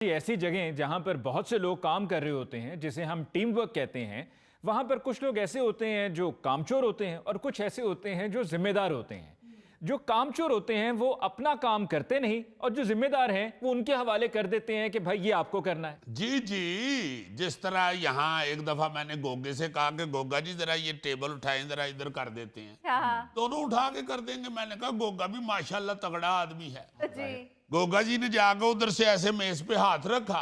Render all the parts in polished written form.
ऐसी जगह जहां पर बहुत से लोग काम कर रहे होते हैं, जिसे हम टीम वर्क कहते हैं, वहां पर कुछ लोग ऐसे होते हैं जो कामचोर होते हैं और कुछ ऐसे होते हैं जो जिम्मेदार होते हैं। जो कामचोर होते हैं वो अपना काम करते नहीं और जो जिम्मेदार हैं वो उनके हवाले कर देते हैं कि भाई ये आपको करना है। जी जी, जिस तरह यहाँ एक दफा मैंने गोगे से कहा कि गोगा जी जरा ये टेबल उठाएं, जरा इधर कर देते हैं। दोनों उठा के कर देंगे। मैंने कहा गोगा भी माशाल्लाह तगड़ा आदमी है जी। गोगा जी ने जाकर उधर से ऐसे मेज पे हाथ रखा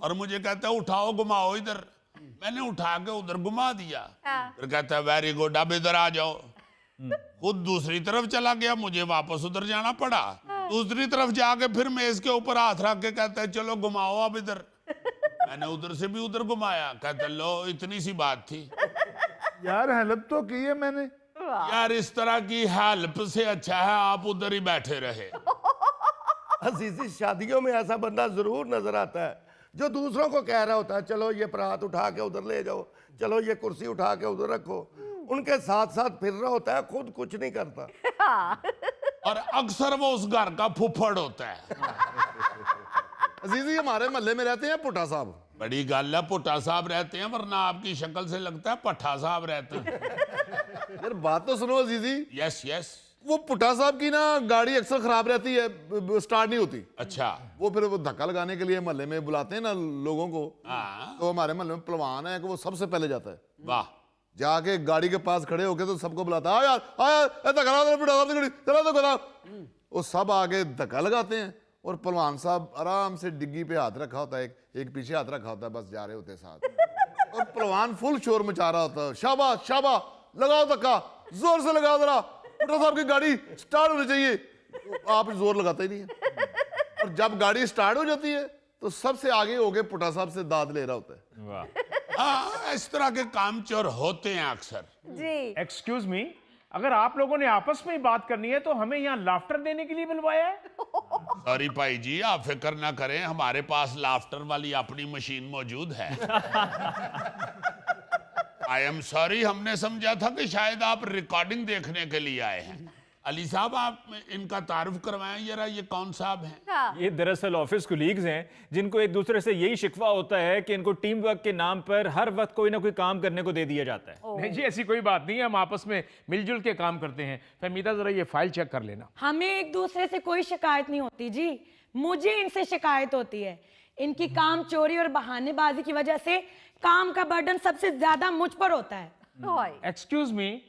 और मुझे कहता है उठाओ घुमाओ इधर। मैंने उठा के उधर घुमा दिया। फिर कहता है वेरी गुड, अब इधर आ जाओ। खुद दूसरी तरफ चला गया, मुझे वापस उधर जाना पड़ा। दूसरी तरफ जाके फिर मेज के ऊपर हाथ रख के कहता है चलो घुमाओ अब इधर। मैंने उधर से भी उधर घुमाया। कहता है लो इतनी सी बात थी। यार हेल्प तो की है मैंने। यार इस तरह की हेल्प से अच्छा है आप उधर ही बैठे रहे। अजीजी, शादियों में ऐसा बंदा जरूर नजर आता है जो दूसरों को कह रहा होता है चलो ये परात उठा के उधर ले जाओ, चलो ये कुर्सी उठा के उधर रखो। उनके साथ साथ फिर रहा होता है, खुद कुछ नहीं करता। और अक्सर वो उस घर का फुफड़ होता है। अजीजी, हमारे मोहल्ले में रहते हैं पुट्ठा साहब। बड़ी गल है, पुट्ठा साहब रहते हैं, वरना आपकी शक्ल से लगता है पट्ठा साहब रहते हैं। यार बात तो सुनो अजीजी। Yes yes. वो पुट्ठा साहब की ना गाड़ी अक्सर खराब रहती है, स्टार्ट नहीं होती। अच्छा। वो फिर वो धक्का लगाने के लिए मोहल्ले में बुलाते हैं ना लोगों को। हाँ। तो हमारे मोहल्ले में पहलवान है कि वो सबसे पहले जाता है। वाह। जाके गाड़ी के पास खड़े होके तो सबको बुलाता है, यार धक्का लगा पुट्ठा साहब की गाड़ी, चलो तो करा। वो सब आगे धक्का लगाते हैं और पहलवान साहब आराम से डिग्गी पे हाथ रखा होता है, एक पीछे हाथ रखा होता है, बस जा रहे होते हैं साथ। और पहलवान फुल शोर मचा रहा होता है, शाबाश शाबाश, लगाओ धक्का, जोर से लगाओ जरा, पुट्ठा साहब की गाड़ी स्टार्ट होनी चाहिए। तो आप जोर लगाते ही नहीं है। और जब गाड़ी स्टार्ट हो जाती है तो सबसे आगे होके पुट्ठा साहब से दाद ले रहा होता है। हाँ, इस तरह के कामचोर होते हैं अक्सर जी। एक्सक्यूज मी, अगर आप लोगों ने आपस में ही बात करनी है तो हमें यहाँ लाफ्टर देने के लिए बुलवाया है? सॉरी भाई जी, आप फिक्र ना करें, हमारे पास लाफ्टर वाली अपनी मशीन मौजूद है। आई एम सॉरी, हमने समझा था कि शायद आप रिकॉर्डिंग देखने के लिए आए हैं। अली साहब, आप इनका तारुफ करवाएं जरा, ये कौन साहब हैं? हाँ। ये दरअसल ऑफिस कुलीग्स हैं जिनको एक दूसरे से यही शिकवा होता है कि इनको टीम वर्क के नाम पर हर वक्त कोई ना कोई काम करने को दे दिया जाता है। नहीं जी, ऐसी कोई बात नहीं है, हम आपस में मिलजुल के काम करते हैं। फहमीदा जरा ये फाइल चेक कर लेना। हमें एक दूसरे से कोई शिकायत नहीं होती जी, मुझे इनसे शिकायत होती है। इनकी काम चोरी और बहानेबाजी की वजह से काम का बर्डन सबसे ज्यादा मुझ पर होता है। एक्सक्यूज मी,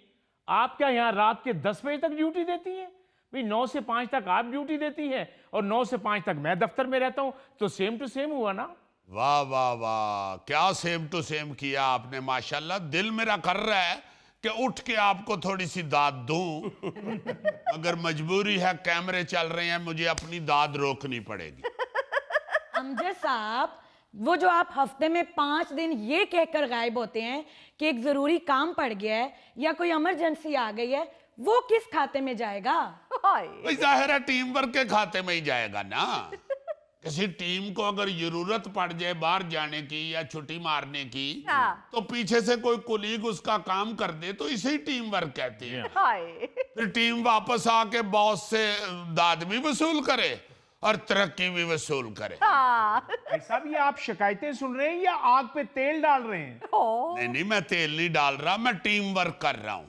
आप क्या यहाँ रात के 10 बजे तक ड्यूटी देती हैं? भाई 9 से 5 तक आप ड्यूटी देती हैं और 9 से 5 तक मैं दफ्तर में रहता हूँ, तो सेम टू सेम हुआ ना? वाह वाह वाह, क्या सेम टू सेम किया आपने, माशाल्लाह। दिल मेरा कर रहा है कि उठ के आपको थोड़ी सी दाद दूं, मगर मजबूरी है, कैमरे चल रहे हैं, मुझे अपनी दाद रोकनी पड़ेगी। अमजद साहब, वो जो आप हफ्ते में 5 दिन ये कहकर गायब होते हैं कि एक जरूरी काम पड़ गया है या कोई इमरजेंसी आ गई है, वो किस खाते में जाएगा? भाई जाहिर है टीम वर्क के खाते में ही जाएगा ना। किसी टीम को अगर जरूरत पड़ जाए बाहर जाने की या छुट्टी मारने की, तो पीछे से कोई कुलीग उसका काम कर दे तो इसे ही टीम वर्क कहते हैं। फिर टीम वापस आके बॉस से दाद भी वसूल करे और तरक्की भी वसूल करे। ऐसा भी आप शिकायतें सुन रहे हैं या आग पे तेल डाल रहे हैं? नहीं नहीं, मैं तेल नहीं डाल रहा, मैं टीम वर्क कर रहा हूँ।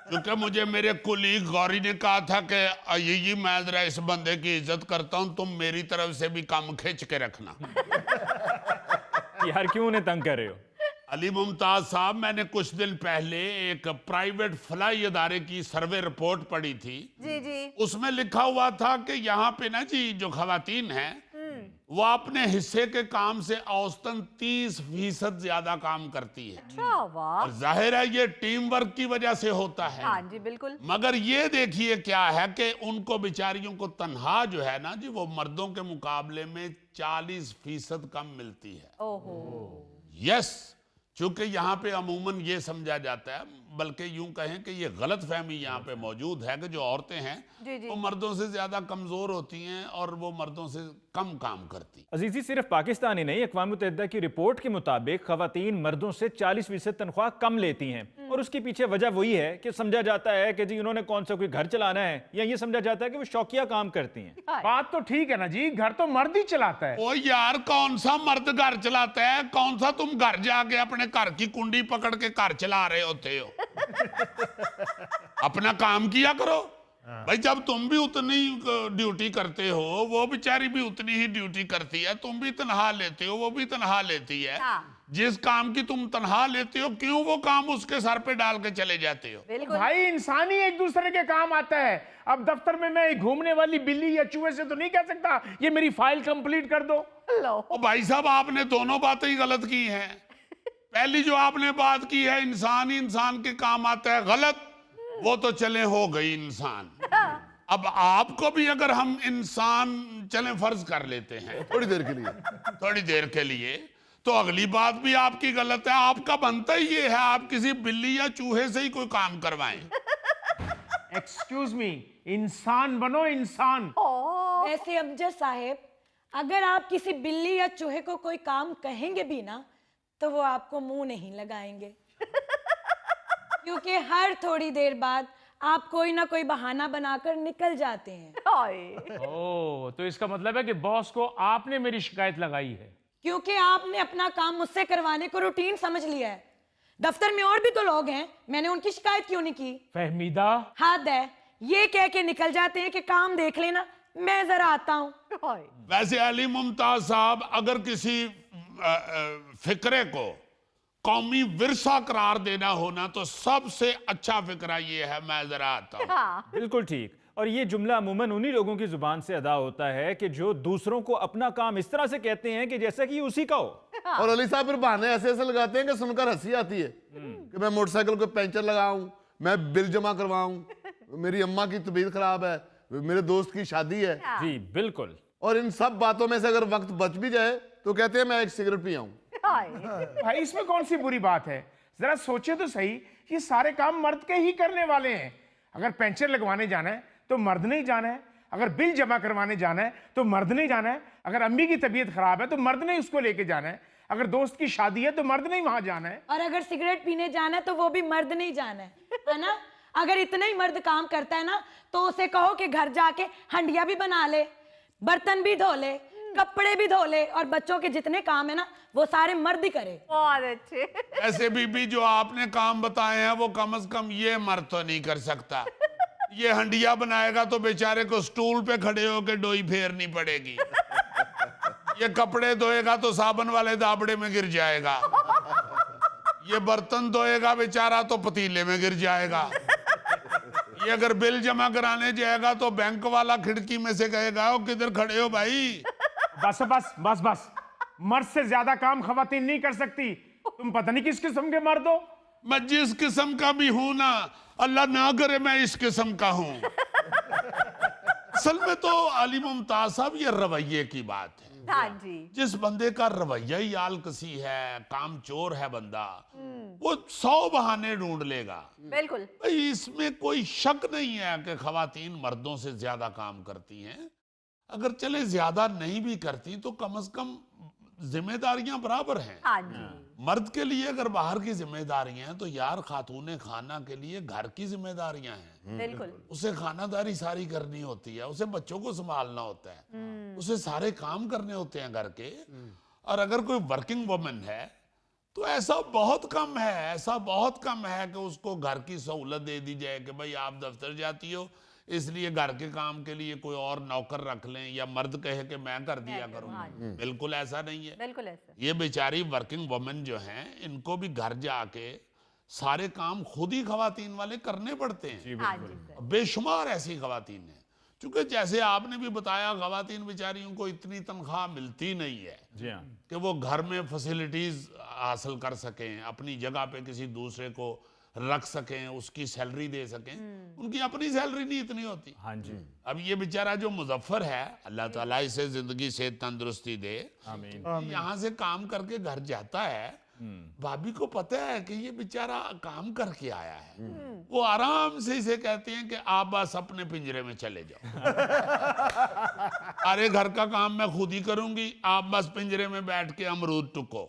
क्योंकि मुझे मेरे कुलीग गौरी ने कहा था कि ये मैं जरा इस बंदे की इज्जत करता हूँ, तुम मेरी तरफ से भी काम खींच के रखना। यार क्यों उन्हें तंग कर रहे हो? अली मुमताज साहब, मैंने कुछ दिन पहले एक प्राइवेट फलाई अदारे की सर्वे रिपोर्ट पढ़ी थी। जी जी। उसमें लिखा हुआ था कि यहाँ पे ना जी जो खवातीन हैं वो अपने हिस्से के काम से औसतन 30% ज्यादा काम करती है। अच्छा, वाह। और जाहिर है ये टीम वर्क की वजह से होता है। हाँ जी, बिल्कुल। मगर ये देखिए क्या है कि उनको बेचारियों को तनख्वाह जो है ना जी, वो मर्दों के मुकाबले में 40% कम मिलती है। ओहो। यस, चूंकि यहाँ पे अमूमन ये समझा जाता है, बल्कि यूं कहें कि ये गलत फहमी यहाँ पे मौजूद है कि जो औरतें हैं वो मर्दों से ज्यादा कमजोर होती हैं और वो मर्दों से कम काम करती। अजीजी, सिर्फ पाकिस्तान ही नहीं, अक़वाम मुत्तहिदा की रिपोर्ट के मुताबिक खवातीन मर्दों से 40% तनख्वाह कम लेती हैं, और उसके पीछे वजह वही है कि समझा जाता है कि जी उन्होंने कौन सा कोई घर चलाना है, या ये समझा जाता है कि वो शौकिया काम करती हैं। बात तो ठीक है ना जी, घर तो मर्द ही चलाता है। ओ यार, कौन सा मर्द घर चलाता है? कौन सा तुम घर जाके अपने घर की कुंडी पकड़ के घर चला रहे होते हो? अपना काम किया करो भाई। जब तुम भी उतनी ड्यूटी करते हो, वो बेचारी भी उतनी ही ड्यूटी करती है, तुम भी तनख्वाह लेते हो, वो भी तनख्वाह लेती है। जिस काम की तुम तनख्वाह लेते हो, क्यों वो काम उसके सर पे डाल के चले जाते हो? भाई इंसान ही एक दूसरे के काम आता है। अब दफ्तर में मैं घूमने वाली बिल्ली या चूहे से तो नहीं कह सकता ये मेरी फाइल कंप्लीट कर दो। ओ भाई साहब, आपने दोनों बातें ही गलत की हैं। पहली जो आपने बात की है इंसान ही इंसान के काम आता है, गलत। वो तो चले हो गई इंसान। अब आपको भी अगर हम इंसान चले फर्ज कर लेते हैं थोड़ी देर के लिए, तो अगली बात भी आपकी गलत है। आपका बनता ही ये है, आप किसी बिल्ली या चूहे से ही कोई काम करवाएं। एक्सक्यूज मी, इंसान बनो इंसान। वैसे अमजद साहब, अगर आप किसी बिल्ली या चूहे को कोई काम कहेंगे भी ना, तो वो आपको मुंह नहीं लगाएंगे। क्योंकि हर थोड़ी देर बाद आप कोई ना कोई बहाना बनाकर निकल जाते हैं। ओह, तो इसका मतलब है कि बॉस को आपने मेरी शिकायत लगाई है। क्योंकि आपने अपना काम मुझसे करवाने को रूटीन समझ लिया है। दफ्तर में और भी तो लोग हैं, मैंने उनकी शिकायत क्यों नहीं की? फहमीदा, हद है, ये कह के निकल जाते हैं कि काम देख लेना, मैं जरा आता हूं। वैसे अली मुमताज साहब, अगर किसी फिक्रे को कौमी विरसा करार देना होना तो सबसे अच्छा फिक्रा ये है, मैं जरा आता हूं। बिल्कुल ठीक। और ये जुमला अमूमन उन्हीं लोगों की जुबान से अदा होता है कि जो दूसरों को अपना काम इस तरह से कहते हैं कि जैसा कि उसी का हो। और अली साहब फिर बहाने ऐसे ऐसे लगाते हैं कि सुनकर हंसी आती है कि मैं मोटरसाइकिल को पंचर लगाऊं, मैं बिल जमा करवाऊं, मेरी अम्मा की तबीयत खराब है, मेरे दोस्त की शादी है। जी बिल्कुल। और इन सब बातों में से अगर वक्त बच भी जाए तो कहते हैं मैं एक सिगरेट पियाऊं। भाई इसमें कौन सी बुरी बात है? जरा सोचे तो सही, ये सारे काम मर्द के ही करने वाले हैं। अगर पंचर लगवाने जाना है तो मर्द ने ही जाना है, अगर बिल जमा करवाने जाना है तो मर्द ने ही जाना है, अगर अम्मी की तबीयत खराब है तो मर्द ने उसको लेके जाना है, अगर दोस्त की शादी है तो मर्द ने ही वहां जाना है, और अगर सिगरेट पीने जाना है तो वो भी मर्द ने ही जाना है ना? अगर इतना ही मर्द काम करता है ना, तो उसे कहो कि घर जाके हंडिया भी बना ले, बर्तन भी धो ले, कपड़े भी धो ले, और बच्चों के जितने काम है ना वो सारे मर्द ही करे। बहुत अच्छे। ऐसे बीबी जो आपने काम बताए हैं वो कम से कम ये मर्द तो नहीं कर सकता। ये हंडिया बनाएगा तो बेचारे को स्टूल पे खड़े होकर डोई फेरनी पड़ेगी। ये कपड़े धोएगा तो साबुन वाले दाबड़े में गिर जाएगा। ये बर्तन धोएगा बेचारा तो पतीले में गिर जाएगा। ये अगर बिल जमा कराने जाएगा तो बैंक वाला खिड़की में से कहेगा ओ किधर खड़े हो भाई। बस बस बस बस, मर्द से ज्यादा काम खवातीन नहीं कर सकती। तुम पता नहीं किस किस्म के मर्द हो। मैं जिस किस्म का भी हूं ना, अल्लाह ना करे मैं इस किस्म का हूं। असल में तो अली मुमताज साहब ये रवैये की बात है। हाँ जी। जिस बंदे का रवैया ही आलकसी है, कामचोर है बंदा, वो 100 बहाने ढूंढ लेगा। बिल्कुल। भाई इसमें कोई शक नहीं है कि खवातीन मर्दों से ज्यादा काम करती हैं। अगर चले ज्यादा नहीं भी करती तो कम से कम जिम्मेदारियां बराबर हैं। हाँ जी। मर्द के लिए अगर बाहर की जिम्मेदारियां हैं तो यार खातूने खाना के लिए घर की जिम्मेदारियां हैं। बिल्कुल। उसे खानादारी सारी करनी होती है, उसे बच्चों को संभालना होता है, उसे सारे काम करने होते हैं घर के। और अगर कोई वर्किंग वुमन है तो ऐसा बहुत कम है कि उसको घर की सहूलत दे दी जाए कि भाई आप दफ्तर जाती हो इसलिए घर के काम के लिए कोई और नौकर रख लें, या मर्द कहे कि मैं कर दिया करूंगा। बिल्कुल ऐसा नहीं है। बिल्कुल ऐसा। ये बेचारी वर्किंग वुमेन जो हैं, इनको भी घर जाके सारे काम खुद ही खवातीन वाले करने पड़ते हैं। हाँ जी सर। बेशुमार ऐसी खवातीन हैं, क्योंकि जैसे आपने भी बताया खवातीन बेचारियों को इतनी तनख्वाह मिलती नहीं है जी हाँ। कि वो घर में फैसिलिटीज हासिल कर सकें, अपनी जगह पे किसी दूसरे को रख सकें, उसकी सैलरी दे सकें। उनकी अपनी सैलरी नहीं इतनी होती। हाँ जी। अब ये बेचारा जो मुजफ्फर है, अल्लाह ताला इसे जिंदगी से तंदुरुस्ती दे, आमीन। यहाँ से काम करके घर जाता है भाभी को पता है कि ये बेचारा काम करके आया है, वो आराम से इसे कहते हैं कि आप बस अपने पिंजरे में चले जाओ, अरे घर का काम मैं खुद ही करूंगी, आप बस पिंजरे में बैठ के अमरूद टुको।